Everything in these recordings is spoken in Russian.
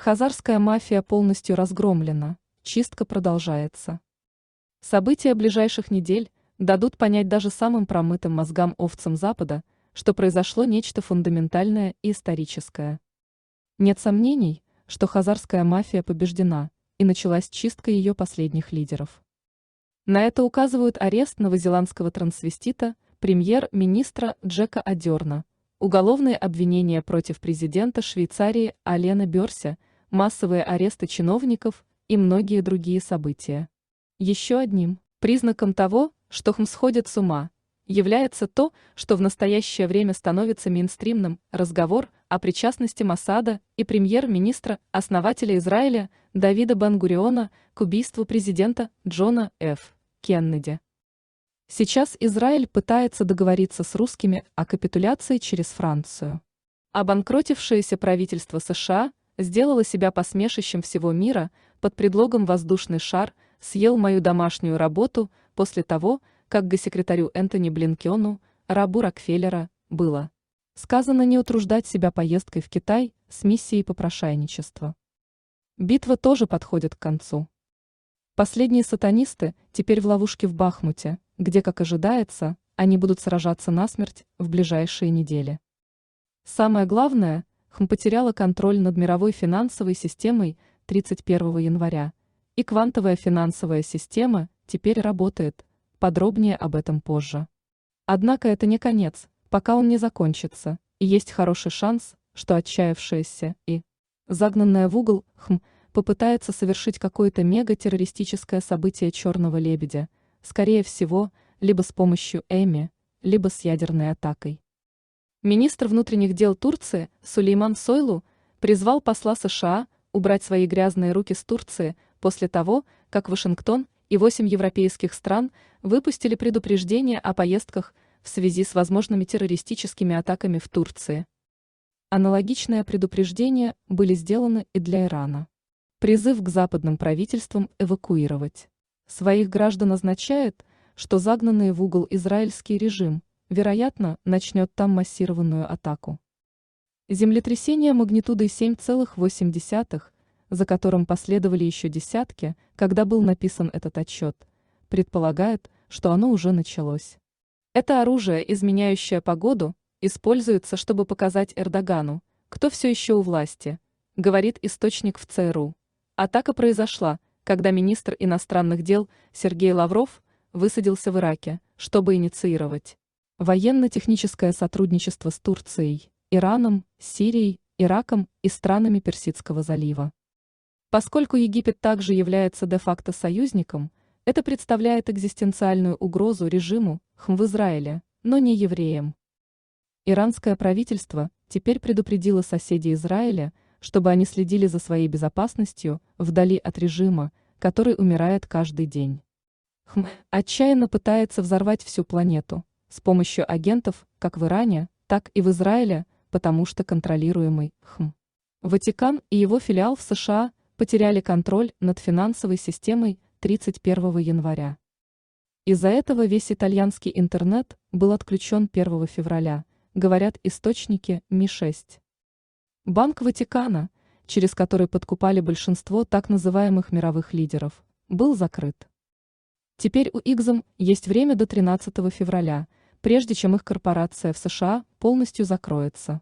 Хазарская мафия полностью разгромлена, чистка продолжается. События ближайших недель дадут понять даже самым промытым мозгам овцам Запада, что произошло нечто фундаментальное и историческое. Нет сомнений, что хазарская мафия побеждена, и началась чистка ее последних лидеров. На это указывают арест новозеландского трансвестита, премьер-министра Джека Адерна, уголовные обвинения против президента Швейцарии Алена Берся, массовые аресты чиновников и многие другие события. Еще одним признаком того, что ХМ сходит с ума, является то, что в настоящее время становится мейнстримным разговор о причастности Моссада и премьер-министра, основателя Израиля Давида Бен-Гуриона к убийству президента Джона Ф. Кеннеди. Сейчас Израиль пытается договориться с русскими о капитуляции через Францию. Обанкротившееся правительство США сделало себя посмешищем всего мира под предлогом «воздушный шар съел мою домашнюю работу» после того, как госсекретарю Энтони Блинкену, рабу Рокфеллера, было сказано не утруждать себя поездкой в Китай с миссией попрошайничества. Битва тоже подходит к концу. Последние сатанисты теперь в ловушке в Бахмуте, где, как ожидается, они будут сражаться насмерть в ближайшие недели. Самое главное, ХМ потеряла контроль над мировой финансовой системой 31 января, и квантовая финансовая система теперь работает, подробнее об этом позже. Однако это не конец, пока он не закончится, и есть хороший шанс, что отчаявшаяся и загнанная в угол ХМ попытается совершить какое-то мега-террористическое событие «Черного лебедя», скорее всего, либо с помощью ЭМИ, либо с ядерной атакой. Министр внутренних дел Турции Сулейман Сойлу призвал посла США убрать свои грязные руки с Турции после того, как Вашингтон и 8 европейских стран выпустили предупреждение о поездках в связи с возможными террористическими атаками в Турции. Аналогичные предупреждения были сделаны и для Ирана. Призыв к западным правительствам эвакуировать своих граждан означает, что загнанный в угол израильский режим, вероятно, начнет там массированную атаку. Землетрясение магнитудой 7,8, за которым последовали еще десятки, когда был написан этот отчет, предполагает, что оно уже началось. Это оружие, изменяющее погоду, используется, чтобы показать Эрдогану, кто все еще у власти, говорит источник в ЦРУ. Атака произошла, когда министр иностранных дел Сергей Лавров высадился в Ираке, чтобы инициировать военно-техническое сотрудничество с Турцией, Ираном, Сирией, Ираком и странами Персидского залива. Поскольку Египет также является де-факто союзником, это представляет экзистенциальную угрозу режиму ХМ в Израиле, но не евреям. Иранское правительство теперь предупредило соседей Израиля, чтобы они следили за своей безопасностью вдали от режима, который умирает каждый день. ХМ отчаянно пытается взорвать всю планету с помощью агентов как в Иране, так и в Израиле, потому что контролируемый ХМ Ватикан и его филиал в США потеряли контроль над финансовой системой 31 января. Из-за этого весь итальянский интернет был отключен 1 февраля, говорят источники Ми-6. Банк Ватикана, через который подкупали большинство так называемых мировых лидеров, был закрыт. Теперь у Игзам есть время до 13 февраля, прежде чем их корпорация в США полностью закроется.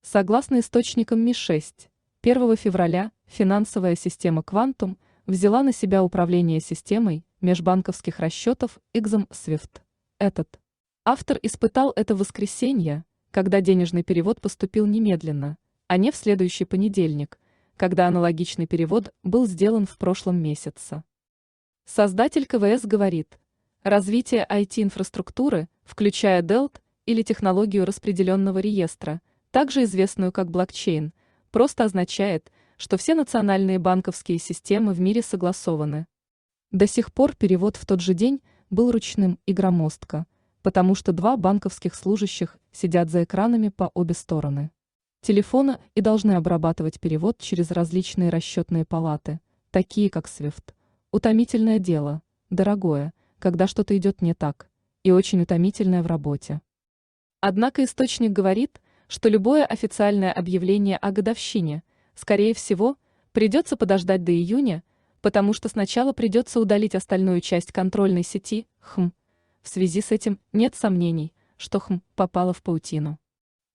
Согласно источникам Ми-6, 1 февраля финансовая система Quantum взяла на себя управление системой межбанковских расчетов Игзам SWIFT. Этот автор испытал это в воскресенье, когда денежный перевод поступил немедленно, а не в следующий понедельник, когда аналогичный перевод был сделан в прошлом месяце. Создатель КВС говорит, развитие IT-инфраструктуры, включая DELT или технологию распределенного реестра, также известную как блокчейн, просто означает, что все национальные банковские системы в мире согласованы. До сих пор перевод в тот же день был ручным и громоздко, потому что два банковских служащих сидят за экранами по обе стороны телефона и должны обрабатывать перевод через различные расчетные палаты, такие как SWIFT. Утомительное дело, дорогое, когда что-то идет не так, и очень утомительное в работе. Однако источник говорит, что любое официальное объявление о годовщине, скорее всего, Придется подождать до июня, потому что сначала придется удалить остальную часть контрольной сети, В связи с этим нет сомнений, что попала в паутину.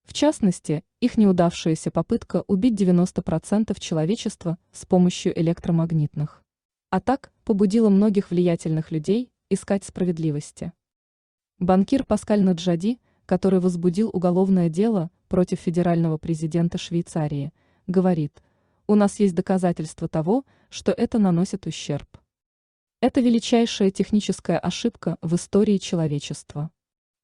В частности, их неудавшаяся попытка убить 90% человечества с помощью электромагнитных атак побудила многих влиятельных людей искать справедливости. Банкир Паскаль Наджади, который возбудил уголовное дело против федерального президента Швейцарии, говорит: «У нас есть доказательства того, что это наносит ущерб. Это величайшая техническая ошибка в истории человечества».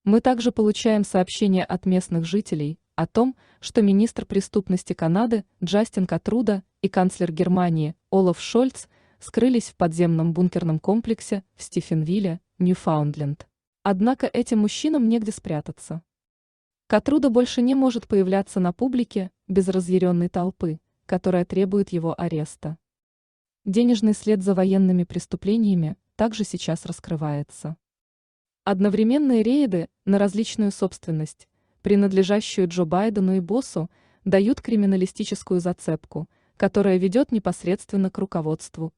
Мы также получаем сообщения от местных жителей о том, что министр преступности Канады Джастин Катруда и канцлер Германии Олаф Шольц скрылись в подземном бункерном комплексе в Стифенвилле, Ньюфаундленд. Однако этим мужчинам негде спрятаться. Катруда больше не может появляться на публике без разъяренной толпы, которая требует его ареста. Денежный след за военными преступлениями также сейчас раскрывается. Одновременные рейды на различную собственность, принадлежащую Джо Байдену и боссу, дают криминалистическую зацепку, которая ведет непосредственно к руководству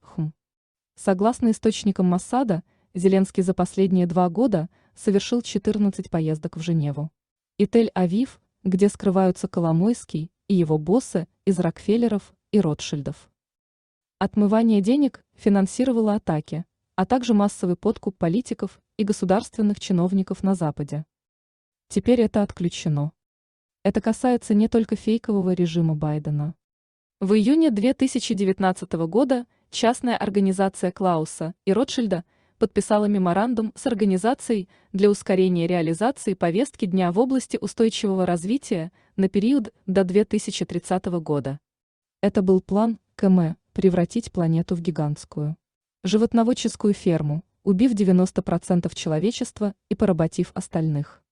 Согласно источникам Моссада, Зеленский за последние 2 года совершил 14 поездок в Женеву и Тель-Авив, где скрываются Коломойский и его боссы из Рокфеллеров и Ротшильдов. Отмывание денег финансировало атаки, а также массовый подкуп политиков и государственных чиновников на Западе. Теперь это отключено. Это касается не только фейкового режима Байдена. В июне 2019 года частная организация Клауса и Ротшильда подписала меморандум с Организацией для ускорения реализации повестки дня в области устойчивого развития на период до 2030 года. Это был план КМ превратить планету в гигантскую животноводческую ферму, убив 90% человечества и поработив остальных.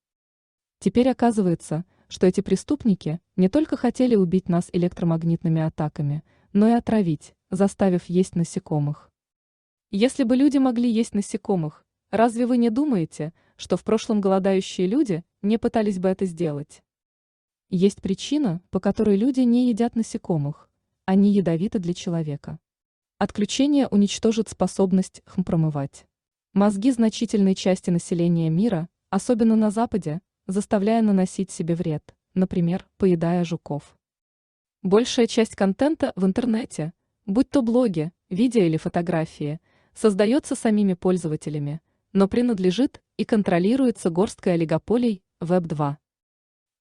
Теперь оказывается, что эти преступники не только хотели убить нас электромагнитными атаками, но и отравить, заставив есть насекомых. Если бы люди могли есть насекомых, разве вы не думаете, что в прошлом голодающие люди не пытались бы это сделать? Есть причина, по которой люди не едят насекомых. Они ядовиты для человека. Отключение уничтожит способность промывать мозги значительной части населения мира, особенно на Западе, заставляя наносить себе вред, например, поедая жуков. Большая часть контента в интернете, будь то блоги, видео или фотографии, создается самими пользователями, но принадлежит и контролируется горсткой олигополий Web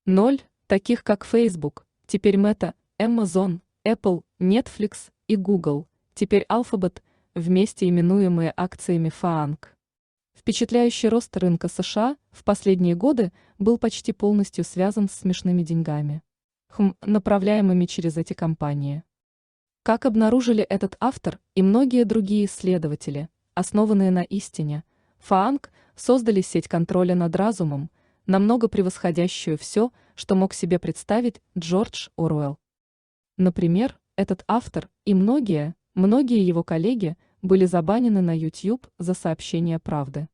2.0, таких как Facebook, теперь Meta, Amazon, Apple, Netflix и Google, теперь Alphabet, вместе именуемые акциями FAANG. Впечатляющий рост рынка США в последние годы был почти полностью связан с смешными деньгами, направляемыми через эти компании. Как обнаружили этот автор и многие другие исследователи, основанные на истине, FAANG создали сеть контроля над разумом, намного превосходящую все, что мог себе представить Джордж Оруэлл. Например, этот автор и многие его коллеги были забанены на YouTube за сообщение правды.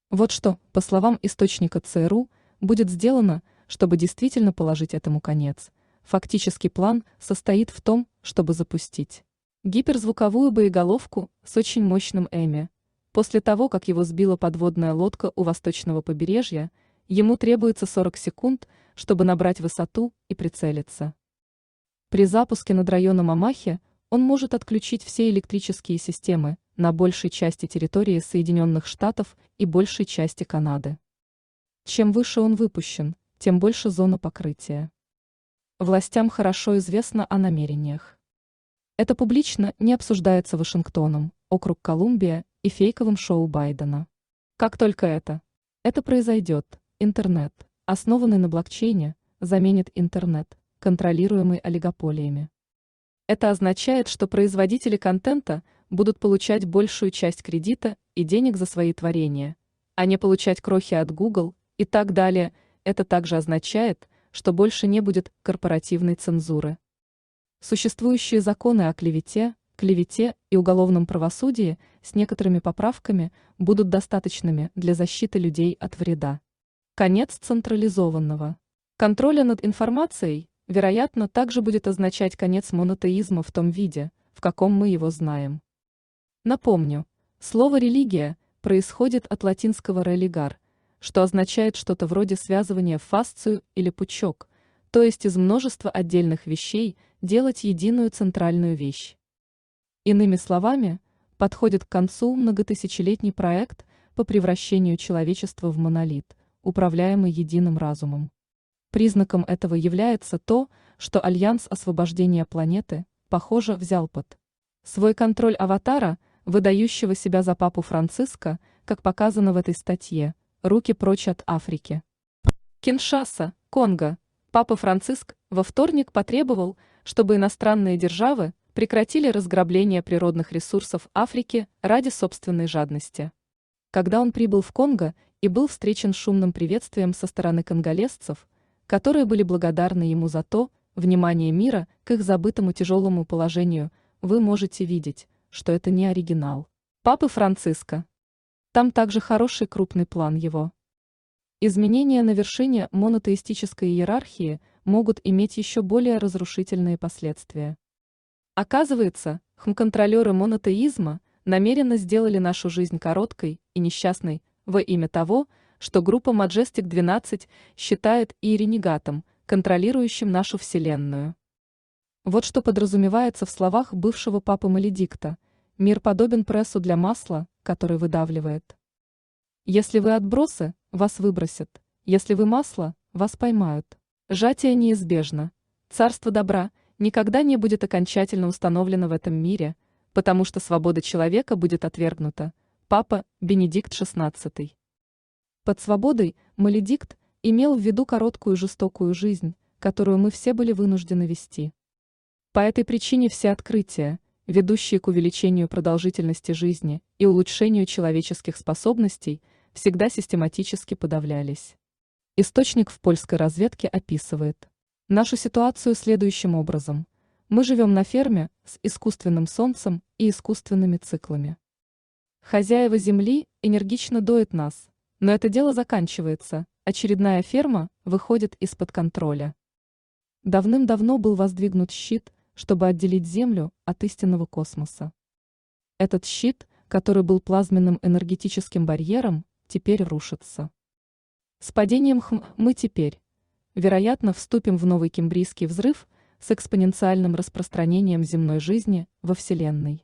Вот что, по словам источника ЦРУ, будет сделано, чтобы действительно положить этому конец. Фактически план состоит в том, чтобы запустить гиперзвуковую боеголовку с очень мощным ЭМИ. После того, как его сбила подводная лодка у восточного побережья, ему требуется 40 секунд, чтобы набрать высоту и прицелиться. При запуске над районом Омахи он может отключить все электрические системы на большей части территории Соединенных Штатов и большей части Канады. Чем выше он выпущен, тем больше зона покрытия. Властям хорошо известно о намерениях. Это публично не обсуждается Вашингтоном, округ Колумбия и фейковым шоу Байдена. Как только это произойдет, интернет, основанный на блокчейне, заменит интернет, контролируемый олигополиями. Это означает, что производители контента будут получать большую часть кредита и денег за свои творения, а не получать крохи от Google и так далее. Это также означает, что больше не будет корпоративной цензуры. Существующие законы о клевете и уголовном правосудии с некоторыми поправками будут достаточными для защиты людей от вреда. Конец централизованного контроля над информацией вероятно, также будет означать конец монотеизма в том виде, в каком мы его знаем. Напомню, слово «религия» происходит от латинского «religare», что означает что-то вроде связывания в фасцию или пучок, то есть из множества отдельных вещей делать единую центральную вещь. Иными словами, подходит к концу многотысячелетний проект по превращению человечества в монолит, управляемый единым разумом. Признаком этого является то, что Альянс освобождения планеты, похоже, взял под свой контроль аватара, выдающего себя за папу Франциска, как показано в этой статье, «Руки прочь от Африки». Киншаса, Конго. Папа Франциск во вторник потребовал, чтобы иностранные державы прекратили разграбление природных ресурсов Африки ради собственной жадности. Когда он прибыл в Конго и был встречен шумным приветствием со стороны конголезцев, которые были благодарны ему за то, внимание мира к их забытому тяжелому положению, вы можете видеть, что это не оригинал папы Франциска. Там также хороший крупный план его. Изменения на вершине монотеистической иерархии могут иметь еще более разрушительные последствия. Оказывается, контролеры монотеизма намеренно сделали нашу жизнь короткой и несчастной во имя того, что группа Majestic 12 считает и ренегатом, контролирующим нашу Вселенную. Вот что подразумевается в словах бывшего папы Маледикта: «Мир подобен прессу для масла, который выдавливает. Если вы отбросы, вас выбросят, если вы масло, вас поймают. Сжатие неизбежно. Царство добра никогда не будет окончательно установлено в этом мире, потому что свобода человека будет отвергнута». Папа Бенедикт XVI. Под свободой Маледикт имел в виду короткую жестокую жизнь, которую мы все были вынуждены вести. По этой причине все открытия, ведущие к увеличению продолжительности жизни и улучшению человеческих способностей, всегда систематически подавлялись. Источник в польской разведке описывает нашу ситуацию следующим образом. Мы живем на ферме с искусственным солнцем и искусственными циклами. Хозяева земли энергично доят нас, но это дело заканчивается, очередная ферма выходит из-под контроля. Давным-давно был воздвигнут щит, чтобы отделить Землю от истинного космоса. Этот щит, который был плазменным энергетическим барьером, теперь рушится. С падением мы теперь, вероятно, вступим в новый Кембрийский взрыв с экспоненциальным распространением земной жизни во Вселенной.